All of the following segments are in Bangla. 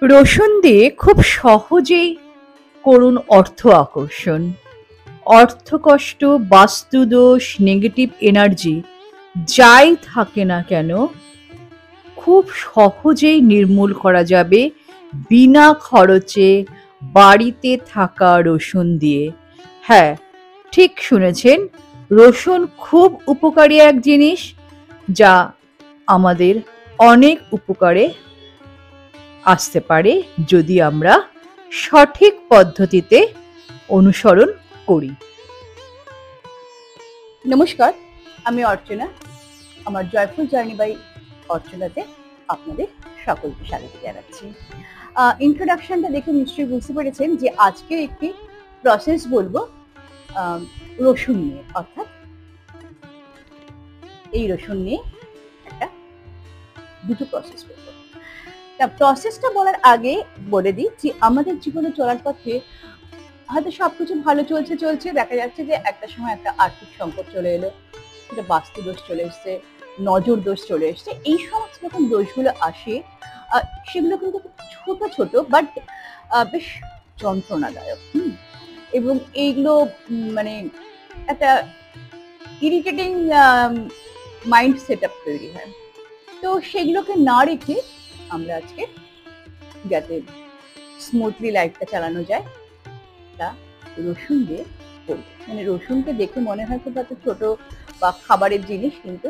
রসুন দিয়ে খুব সহজেই করুন অর্থ আকর্ষণ। অর্থকষ্ট, বাস্তুদোষ, নেগেটিভ এনার্জি যাই থাকে না কেন খুব সহজেই নির্মূল করা যাবে বিনা খরচে বাড়িতে থাকা রসুন দিয়ে। হ্যাঁ, ঠিক শুনেছেন, রসুন খুব উপকারী এক জিনিস যা আমাদের অনেক উপকারে আসতে পারে যদি আমরা সঠিক পদ্ধতিতে অনুসরণ করি। নমস্কার, আমি অর্চনা। আমার জয়ফুল জার্নি বাই অর্চনাতে আপনাদের সকলকে স্বাগত জানাচ্ছি। ইন্ট্রোডাকশনটা দেখে নিশ্চয়ই বুঝতে পেরেছেন যে আজকে একটি প্রসেস বলবো রসুন নিয়ে, অর্থাৎ এই রসুন নিয়ে একটা দুটো প্রসেস বলবো। তা প্রসেসটা বলার আগে বলে দিই যে আমাদের জীবনে চলার পথে হয়তো সবকিছু ভালো চলছে, দেখা যাচ্ছে যে একটা সময় একটা আর্থিক সংকট চলে এলো, সেটা বাস্তু দোষ চলে এসছে, নজর দোষ চলে এসছে। এই সমস্ত যখন দোষগুলো আসে সেগুলো কিন্তু ছোট ছোট বাট বেশ যন্ত্রণাদায়ক, এবং এইগুলো মানে একটা ইরিটেটিং মাইন্ড সেট আপ তৈরি হয়। তো সেগুলোকে না রেখে আমরা আজকে যাতে স্মুথলি লাইফটা চালানো যায় তা রসুন দিয়ে করবো। মানে রসুনকে দেখে মনে হয় খুব এত ছোট বা খাবারের জিনিস, কিন্তু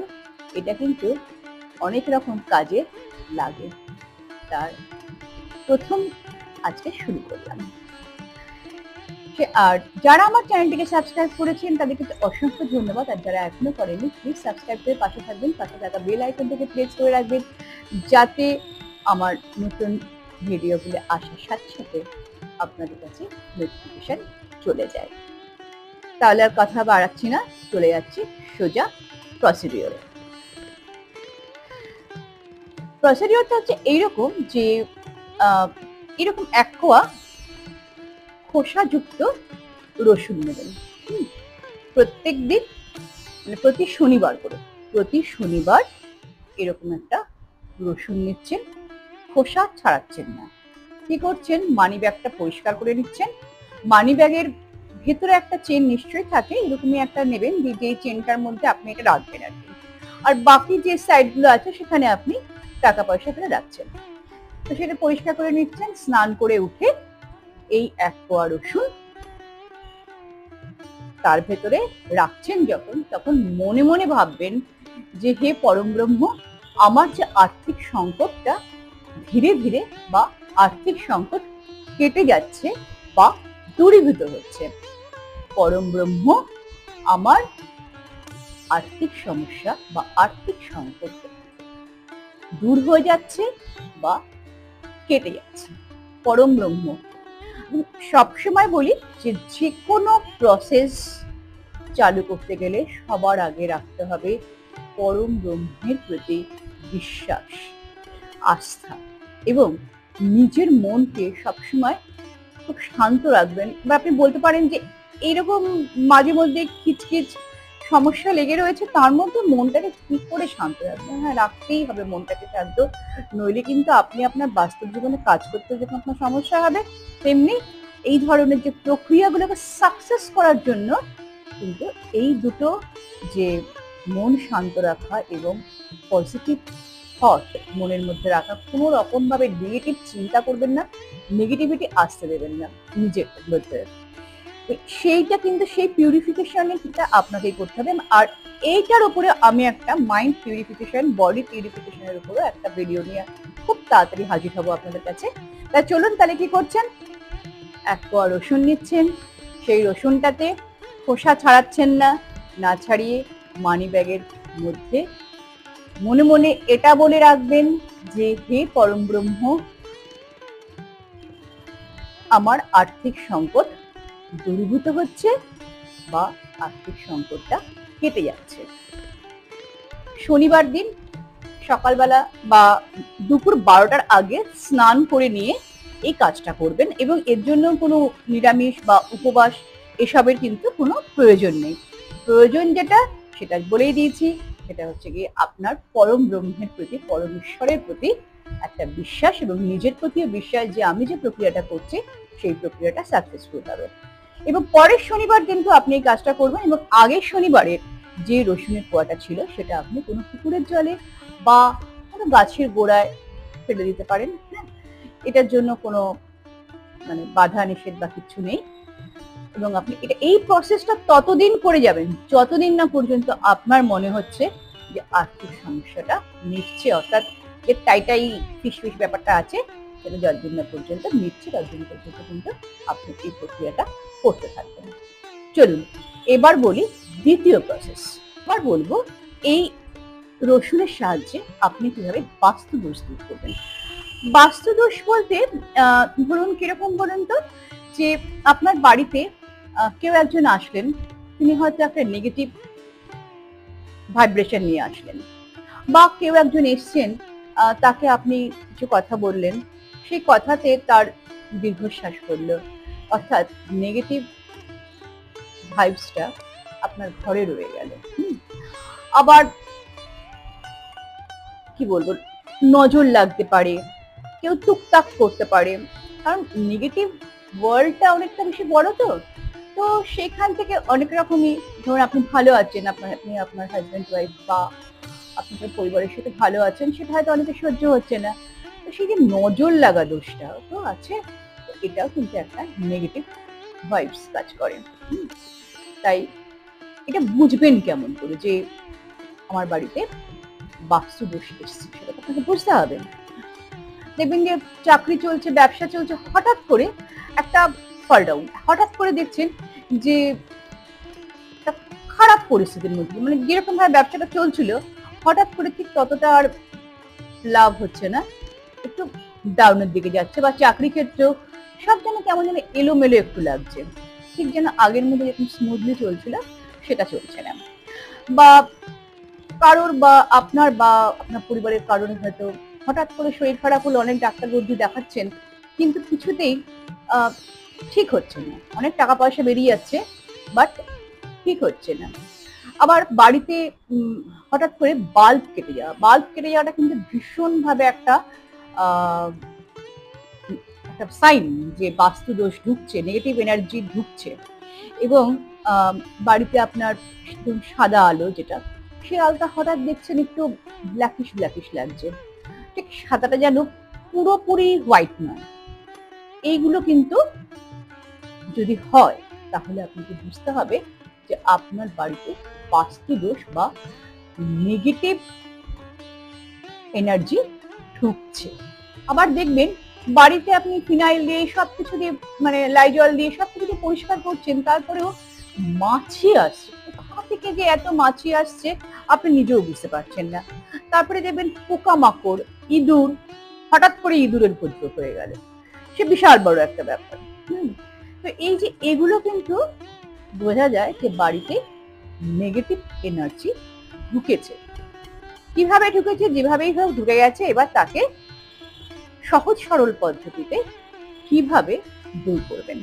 এটা কিন্তু অনেক রকম কাজে লাগে। তার প্রথম আজকে শুরু করলাম। আর যারা আমার চ্যানেলটিকে সাবস্ক্রাইব করেছেন তাদেরকে অসংখ্য ধন্যবাদ, আর যারা এখনো করেনি প্লিজ সাবস্ক্রাইব করে পাশে থাকবেন, পাশে থাকা বেল আইকনটাকে প্রেস করে রাখবেন যাতে আমার নতুন ভিডিওগুলো আসার সাথে সাথে আপনাদের কাছে নোটিফিকেশন চলে যায়। তাহলে আর কথা বাড়াচ্ছি না, চলে যাচ্ছি সোজা প্রসিডিওরে। প্রসিডিওরটা হচ্ছে এইরকম যে এরকম এক কোয়া খোসাযুক্ত রসুন নেবেন। প্রত্যেক দিন মানে প্রতি শনিবার এরকম একটা রসুন নিচ্ছেন, খোসা ছাড়াচ্ছেন না। কি করছেন, মানি ব্যাগটা পরিষ্কার করে নিচ্ছেন। মানি ব্যাগের ভেতরে একটা চেন নিশ্চয়ই থাকে, এরকমই একটা নেবেন যে চেনটার মধ্যে আপনি এটা রাখবেন আর কি। আর বাকি যে সাইডগুলো আছে সেখানে আপনি টাকা পয়সা ফেলে রাখছেন। তো সেটা পরিষ্কার করে নিচ্ছেন। স্নান করে উঠে এই এক কোয়া রসুন তার ভেতরে রাখছেন যখন, তখন মনে মনে ভাববেন যে হে পরম ব্রহ্ম, আমার যে আর্থিক সংকটটা ধীরে ধীরে বা আর্থিক সংকট কেটে যাচ্ছে বা দূরীভূত হচ্ছে, পরম ব্রহ্ম আমার আর্থিক সমস্যা বা আর্থিক সংকট দূর হয়ে যাচ্ছে বা কেটে যাচ্ছে। পরম ব্রহ্ম সবসময় বলি যে কোনো প্রসেস চালু করতে গেলে সবার আগে রাখতে হবে পরম ব্রহ্মের প্রতি বিশ্বাস, আস্থা, এবং নিজের মনকে সবসময় খুব শান্ত রাখবেন। বা আপনি বলতে পারেন যে এইরকম মাঝে মধ্যে খিচখিচ সমস্যা লেগে রয়েছে, তার মধ্যে মনটাকে কি করে শান্ত রাখবেন? হ্যাঁ, রাখতেই হবে মনটাকে শান্ত, নইলে কিন্তু আপনি আপনার বাস্তব জীবনে কাজ করতে যখন আপনার সমস্যা হবে, তেমনি এই ধরনের যে প্রক্রিয়াগুলোকে সাকসেস করার জন্য কিন্তু এই দুটো, যে মন শান্ত রাখা এবং পজিটিভ থট মনের মধ্যে রাখা, কোনো রকম ভাবে নেগেটিভ চিন্তা করবেন না, নেগেটিভিটি আসতে দেবেন না নিজের মধ্যে, সেইটা কিন্তু সেই পিউরিফিকেশনটা আপনাকেই করতে হবে। আর এইটার উপরে আমি একটা মাইন্ড পিউরিফিকেশন, বডি পিউরিফিকেশনের উপরে একটা ভিডিও নিয়ে খুব তাড়াতাড়ি হাজির হব আপনাদের কাছে। তা চলুন, তাহলে কি করছেন, এক কোয়া রসুন নিচ্ছেন, সেই রসুনটাতে খোসা ছাড়াচ্ছেন না, না ছাড়িয়ে মানি ব্যাগের মধ্যে মনে মনে এটা বলে রাখবেন যে হে পরম ব্রহ্ম, আমার আর্থিক সংকট দূরীভূত হচ্ছে বা আর্থিক সংকটটা কেটে যাচ্ছে। শনিবার দিন সকালবেলা বা দুপুর 12টার আগে স্নান করে নিয়ে এই কাজটা করবেন, এবং এর জন্য কোনো নিরামিষ বা উপবাস এসবের কিন্তু কোনো প্রয়োজন নেই। প্রয়োজন যেটা সেটা বলেই দিয়েছি, সেটা হচ্ছে গিয়ে আপনার পরম ব্রহ্মের প্রতি, পরমেশ্বরের প্রতি একটা বিশ্বাস এবং নিজের প্রতিও বিশ্বাস যে আমি যে প্রক্রিয়াটা করছি সেই প্রক্রিয়াটা সাকসেসফুল হবে। এবং পরের শনিবার কিন্তু আপনি এই কাজটা করবেন এবং আগের শনিবারে যে রসুনের কোয়াটা ছিল সেটা আপনি কোনো পুকুরের জলে বা কোনো গাছের গোড়ায় ফেলে দিতে পারেন। হ্যাঁ, এটার জন্য কোনো মানে বাধা নিষেধ বা কিছু নেই। এবং আপনি এটা এই প্রসেসটা ততদিন করে যাবেন যতদিন না পর্যন্ত আপনার মনে হচ্ছে যে আর্থিক সমস্যাটা মিটছে, অর্থাৎ যে টাইটাই ফিসফিস ব্যাপারটা আছে সেটা যতদিন না পর্যন্ত মিটছে ততদিন পর্যন্ত কিন্তু আপনি এই প্রক্রিয়াটা করতে থাকবেন। চলুন এবার বলি দ্বিতীয় প্রসেস। এবার বলবো এই রসুনের সাহায্যে আপনি কিভাবে বাস্তু দোষ দূর করবেন। বাস্তু দোষ বলতে ধরুন কিরকম বলুন তো, যে আপনার বাড়িতে কেউ একজন আসলেন, তিনি হয়তো একটা নেগেটিভ ভাইব্রেশন নিয়ে আসলেন, বা কেউ একজন এসছেন, তাকে আপনি কিছু কথা বললেন, সেই কথাতে তার দীর্ঘশ্বাস পড়লো, অর্থাৎ নেগেটিভ ভাইবসটা আপনার ঘরে রয়ে গেল। আবার কি বলবো, নজর লাগতে পারে, কেউ টুকটাক করতে পারে, কারণ নেগেটিভ ওয়ার্ল্ডটা অনেকটা বেশি বড় তো। তো সেখান থেকে অনেক রকমই, ধরুন আপনি ভালো আছেন, আপনি আপনার হাজব্যান্ড ওয়াইফ বা আপনাদের পরিবারের সাথে ভালো আছেন, সেটা হয়তো অনেকে সহ্য হচ্ছে না। তো সেই যে নজর লাগা দোষটা তো আছে, এটাও কিন্তু একটা নেগেটিভ ভাইবস কাজ করে। তাই এটা বুঝবেন কেমন করে যে আমার বাড়িতে বাস্তু দোষ এসছে, সেটা আপনাকে বুঝতে হবে। দেখবেন যে চাকরি চলছে, ব্যবসা চলছে, হঠাৎ করে একটা ফল ডাউন, হঠাৎ করে দেখছেন যে একটা খারাপ পরিস্থিতির মধ্যে, মানে যেরকম ভাবে ব্যবসাটা চলছিল হঠাৎ করে ঠিক ততটা আর লাভ হচ্ছে না, একটু ডাউনের দিকে যাচ্ছে, বা চাকরি ক্ষেত্রেও সব যেন কেমন যেন এলোমেলো একটু লাগছে, ঠিক যেন আগের মধ্যে যেরকম স্মুথলি চলছিল সেটা চলছে না। বা কারোর বা আপনার পরিবারের কারণে হয়তো হঠাৎ করে শরীর খারাপ হলো, অনেক ডাক্তার বুদ্ধি দেখাচ্ছেন কিন্তু কিছুতেই ঠিক হচ্ছে না, অনেক টাকা পয়সা বেরিয়ে যাচ্ছে বাট ঠিক হচ্ছে না। আবার বাড়িতে হঠাৎ করে বাল্ব কেটে যাওয়াটা কিন্তু ভীষণ ভাবে একটা সাইন যে বাস্তু দোষ ঢুকছে, নেগেটিভ এনার্জি ঢুকছে। এবং বাড়িতে আপনার সাদা আলো, যেটা সেই আলোটা হঠাৎ দেখছেন একটু ব্ল্যাকিশ ব্ল্যাকিশ লাগছে, ঠিক সাদাটা যেন পুরোপুরি হোয়াইট নয়। এইগুলো কিন্তু যদি হয় তাহলে আপনাকে বুঝতে হবে যে আপনার বাড়িতে বাস্তু দোষ বা নেগেটিভ এনার্জি ঢুকছে। আবার দেখবেন বাড়িতে আপনি ফিনাইল দিয়ে সবকিছু দিয়ে, মানে লাইজল দিয়ে সবকিছু দিয়ে পরিষ্কার করছেন, তারপরেও মাছি আসছে, কোথা থেকে যে এত মাছি আসছে আপনি নিজেও বুঝতে পারছেন না। তারপরে দেখবেন পোকামাকড়, ইঁদুর, হঠাৎ করে ইঁদুরের উপদ্রব হয়ে গেল, সে বিশাল বড় একটা ব্যাপার। তো এই যে এগুলো কিন্তু বোঝা যায় যে বাড়িতে নেগেটিভ এনার্জি ঢুকেছে। কিভাবে ঢুকেছে, যেভাবেই হোক ঢুকে গেছে, এবার তাকে সহজ সরল পদ্ধতিতে কিভাবে দূর করবেন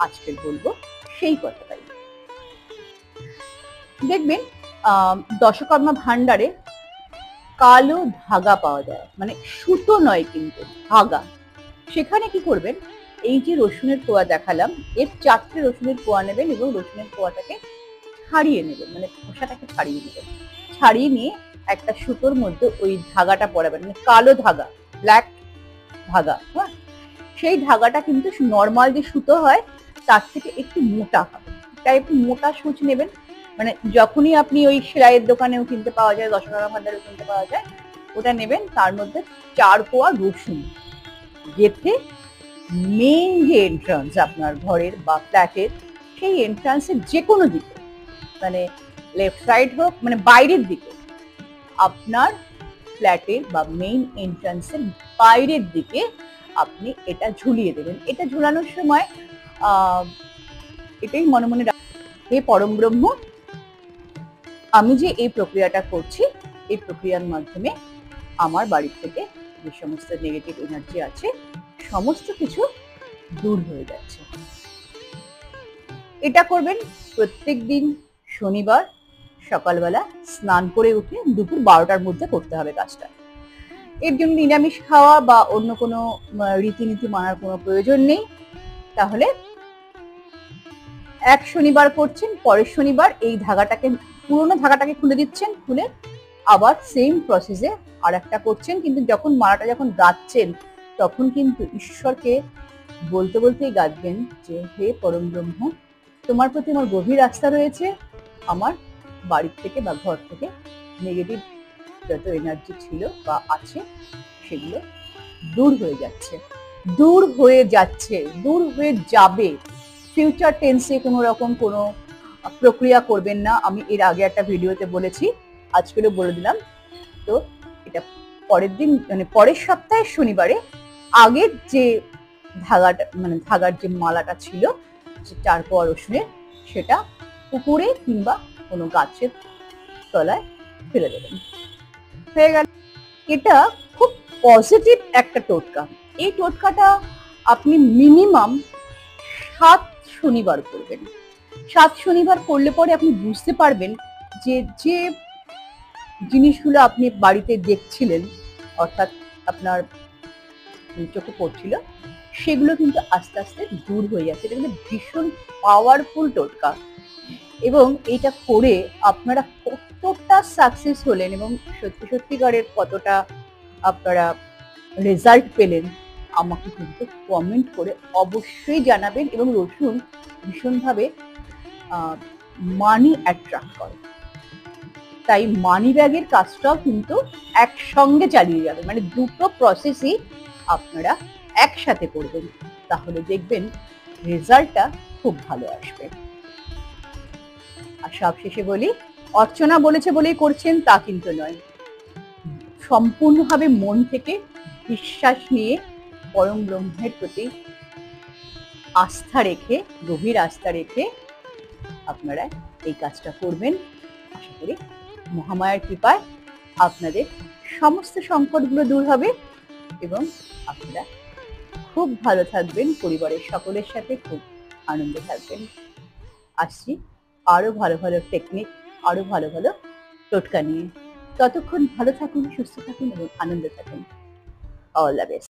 আজকে বলবো সেই কথাটাই। দেখবেন দশকর্মা ভান্ডারে কালো ধাগা পাওয়া যায়, মানে সুতো নয় কিন্তু ধাগা। সেখানে কি করবেন, এই যে রসুনের কোয়া দেখালাম এর 4টে রসুনের কোয়া নেবেন এবং রসুনের কোয়াটাকে ছাড়িয়ে নেবেন, মানে খোসাটাকে ছাড়িয়ে নেবেন, ছাড়িয়ে নিয়ে একটা সুতোর মধ্যে ওই ধাগাটা পরাবেন, মানে কালো ধাগা, ব্ল্যাক ধাগা। হ্যাঁ, সেই ধাগাটা কিন্তু নর্মাল যে সুতো হয় তার থেকে একটু মোটা হবে, তাই একটু মোটা সূচ নেবেন। মানে যখনই আপনি ওই সেলাইয়ের দোকানেও কিনতে পাওয়া যায়, দশকর্মা ভান্ডারেও কিনতে পাওয়া যায়, ওটা নেবেন। তার মধ্যে 4 কোয়া রসুন গেথে মেইন যে এন্ট্রান্স আপনার ঘরের বা ফ্ল্যাটের, সেই এন্ট্রান্সের যে কোনো দিকে, মানে লেফট সাইড হোক, মানে বাইরের দিকে, আপনার ফ্ল্যাটের বা মেইন এন্ট্রান্সের বাইরের দিকে আপনি এটা ঝুলিয়ে দেবেন। এটা ঝুলানোর সময় এটাই মনে মনে হে পরম ব্রহ্ম, আমি যে এই প্রক্রিয়াটা করছি, এই প্রক্রিয়ার মাধ্যমে আমার বাড়ি থেকে যে সমস্ত নেগেটিভ এনার্জি আছে সমস্ত কিছু দূর হয়ে যাচ্ছে। এটা করবেন প্রত্যেক দিন শনিবার সকালবেলা স্নান করে উঠে, দুপুর 12টার মধ্যে করতে হবে কাজটা। এর জন্য নিরামিষ খাওয়া বা অন্য কোনো রীতিনীতি মানার কোনো প্রয়োজন নেই। তাহলে এক শনিবার করছেন, পরের শনিবার এই ধাগাটাকে, পুরোনো ধাগাটাকে খুলে দিচ্ছেন, খুলে আবার সেম প্রসেসে আর একটা করছেন। কিন্তু যখন মালাটা যখন গাঁথছেন তখন কিন্তু ঈশ্বরকে বলতে বলতেই গাঁথবেন যে হে পরম ব্রহ্ম, তোমার প্রতি আমার গভীর আস্থা রয়েছে। আমার বাড়ির থেকে বা ঘর থেকে নেগেটিভ যত এনার্জি ছিল বা আছে সেগুলো দূর হয়ে যাচ্ছে, দূর হয়ে যাচ্ছে, দূর হয়ে যাবে। ফিউচার টেন্সে কোনো রকম কোনো প্রক্রিয়া করবেন না। আমি এর আগে একটা ভিডিওতে বলেছি, আজকেও বলে দিলাম। তো এটা পরের দিন মানে পরের সপ্তাহের শনিবারে আগের যে ধাগাটা মানে ধাগার যে মালাটা ছিল চার পোয়া রসুনের, সেটা পুকুরে কিংবা কোনো গাছের তলায় ফেলে দেবেন। হয়ে গেল। এটা খুব পজিটিভ একটা টোটকা। এই টোটকাটা আপনি মিনিমাম 7 শনিবার করবেন। 7 শনিবার করলে পরে আপনি বুঝতে পারবেন যে যে জিনিসগুলো আপনি বাড়িতে দেখছিলেন, অর্থাৎ আপনার চোখে পড়ছিল, সেগুলো কিন্তু আস্তে আস্তে দূর হয়ে যাচ্ছে। এটা কিন্তু ভীষণ পাওয়ারফুল টোটকা। এবং এটা করে আপনারা কতটা সাকসেস হলেন এবং সত্যিকারের কতটা আপনারা রেজাল্ট পেলেন আমাকে কিন্তু কমেন্ট করে অবশ্যই জানাবেন। এবং রসুন ভীষণভাবে মানি অ্যাট্রাক্ট করে, তাই মানি ব্যাগের কাজটাও কিন্তু একসঙ্গে চালিয়ে যাবে, মানে দুটো প্রসেসই আপনারা একসাথে করবেন, তাহলে দেখবেন রেজাল্টটা খুব ভালো আসবে। আর সবশেষে বলি, অর্চনা বলেছে বলেই করছেন তা কিন্তু নয়। সম্পূর্ণভাবে মন থেকে বিশ্বাস নিয়ে পরম ব্রহ্মের প্রতি আস্থা রেখে, গভীর আস্থা রেখে আপনারা এই কাজটা করবেন। আশা করি মহামায়ার কৃপায় আপনাদের সমস্ত সংকটগুলো দূর হবে এবং আপনারা খুব ভালো থাকবেন, পরিবারের সকলের সাথে খুব আনন্দে থাকবেন। আসছি আরো ভালো ভালো টেকনিক, আরো ভালো ভালো টোটকা নিয়ে। ততক্ষণ ভালো থাকুন, সুস্থ থাকুন এবং আনন্দে থাকুন। All the best.